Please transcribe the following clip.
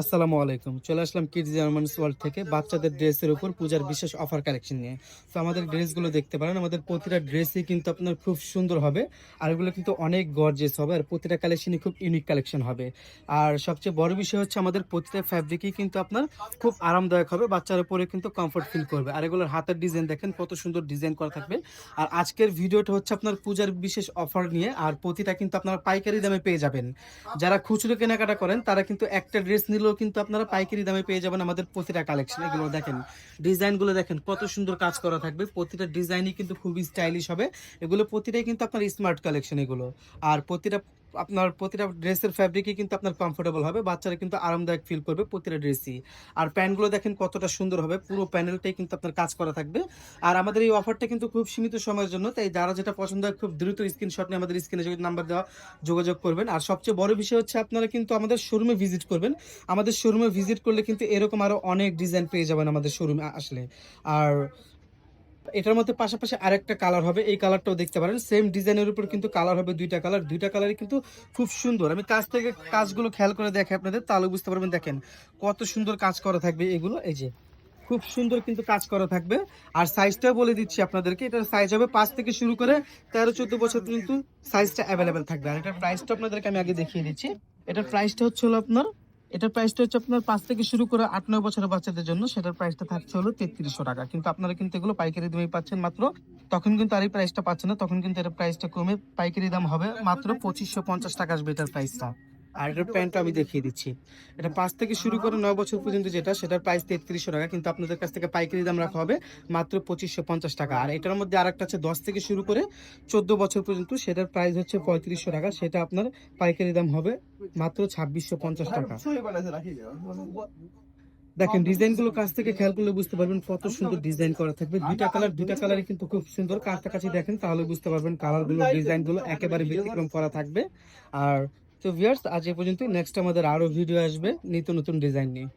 আসসালামু আলাইকুম। চলে আসলাম কিডস গার্মেন্টস ওয়ার্ল্ড থেকে বাচ্চাদের ড্রেসের উপর পূজার বিশেষ অফার কালেকশন নিয়ে। তো আমাদের ড্রেসগুলো দেখতে পারেন। আমাদের প্রতিটা ড্রেসই কিন্তু আপনার খুব সুন্দর হবে। আর এগুলো কিন্তু অনেক গর্জিয়াস হবে। আর প্রতিটা কালেকশনই খুব ইউনিক কালেকশন হবে। আর সবচেয়ে বড় বিষয় হচ্ছে আমাদের প্রতিটা ফ্যাব্রিকই কিন্তু আপনার খুব আরামদায়ক হবে। বাচ্চারা পরে কিন্তু কমফোর্ট ফিল করবে। আর এগুলোর হাতের ডিজাইন দেখেন কত সুন্দর ডিজাইন করা থাকবে। আর আজকের ভিডিওটা হচ্ছে আপনার পূজার বিশেষ অফার নিয়ে। আর প্রতিটা কিন্তু আপনারা পাইকারি দামে পেয়ে যাবেন। যারা খুচরো কেনাকাটা করেন তারা কিন্তু একটা ড্রেস নিলেও কিন্তু আপনারা পাইকারি দামে পেয়ে যাবেন আমাদের প্রতিটা কালেকশন। এগুলো দেখেন, ডিজাইনগুলো দেখেন কত সুন্দর কাজ করা থাকবে। প্রতিটা ডিজাইনই কিন্তু খুবই স্টাইলিশ হবে। এগুলো প্রতিটাই কিন্তু আপনার স্মার্ট কালেকশন এগুলো। আর প্রতিটা ড্রেসের ফ্যাব্রিকই কিন্তু আপনার কমফোর্টেবল হবে। বাচ্চারা কিন্তু আরামদায়ক ফিল করবে প্রতিটা ড্রেসই। আর প্যান্টগুলো দেখেন কতটা সুন্দর হবে। পুরো প্যানেলটাই কিন্তু আপনার কাজ করা থাকবে। আর আমাদের এই অফারটা কিন্তু খুব সীমিত সময়ের জন্য, তাই যারা যেটা পছন্দ হয় খুব দ্রুত স্ক্রিনশট নিয়ে আমাদের স্ক্রিনে নাম্বার দেওয়া যোগাযোগ করবেন। আর সবচেয়ে বড় বিষয় হচ্ছে আপনারা কিন্তু আমাদের শোরুমে ভিজিট করবেন। আমাদের শোরুমে ভিজিট করলে কিন্তু এরকম আরো অনেক ডিজাইন পেয়ে যাবেন আমাদের শোরুমে আসলে। আর এটার মধ্যে পাশাপাশি আরেকটা কালার হবে, এই কালারটাও দেখতে পারেন। সেম ডিজাইনের উপর কিন্তু কালার হবে দুইটা কালার, দুইটা কালারই কিন্তু খুব সুন্দর। আমি কাছ থেকে কাজগুলো খেয়াল করে দেখাই আপনাদের, তাহলে বুঝতে পারবেন। দেখেন কত সুন্দর কাজ করা থাকবে এগুলো, এই যে খুব সুন্দর কিন্তু কাজ করা থাকবে। আর সাইজটাও বলে দিচ্ছি আপনাদেরকে, এটার সাইজ হবে 5 থেকে শুরু করে 13-14 বছর পর্যন্ত সাইজটা অ্যাভেলেবেল থাকবে। আর এটার প্রাইসটা আপনাদেরকে আমি আগে দেখিয়ে দিচ্ছি। এটার প্রাইসটা হচ্ছে হলো আপনার এটার প্রাইসটা হচ্ছে আপনার 5 থেকে শুরু করে 8-9 বছরের বাচ্চাদের জন্য, সেটার প্রাইসটা থাকছে হলো 3300 টাকা। কিন্তু আপনারা কিন্তু এগুলো পাইকারি দামে পাচ্ছেন মাত্র, তখন কিন্তু আর এই প্রাইসটা পাচ্ছেন না, তখন কিন্তু এর প্রাইসটা কমে পাইকারি দাম হবে মাত্র 2550 টাকা আসবে এটার প্রাইসটা। আর এটার প্যান্টটা আমি দেখিয়ে দিচ্ছি। এটা 5 থেকে শুরু করে 9 বছর পর্যন্ত যেটা, সেটার প্রাইস 3300 টাকা। কিন্তু আপনাদের কাছ থেকে পাইকারি দাম রাখা হবে মাত্র 2550 টাকা। আর এটার মধ্যে আরেকটা আছে 10 থেকে শুরু করে 14 বছর পর্যন্ত, সেটার প্রাইস হচ্ছে 3500 টাকা। সেটা আপনার পাইকারি দাম হবে মাত্র 2650 টাকা। দেখেন ডিজাইনগুলো কাছ থেকে খেয়াল করলে বুঝতে পারবেন কত সুন্দর ডিজাইন করা থাকবে। দুইটা কালারই কিন্তু খুব সুন্দর। কাছাকাছি দেখেন তাহলে বুঝতে পারবেন কালারগুলো, ডিজাইনগুলো একেবারে ব্যতিক্রম করা থাকবে। আর তো ভিউয়ার্স, আজ এ পর্যন্ত। নেক্সট আমাদের আরো ভিডিও আসবে নিত্য নতুন ডিজাইন নিয়ে।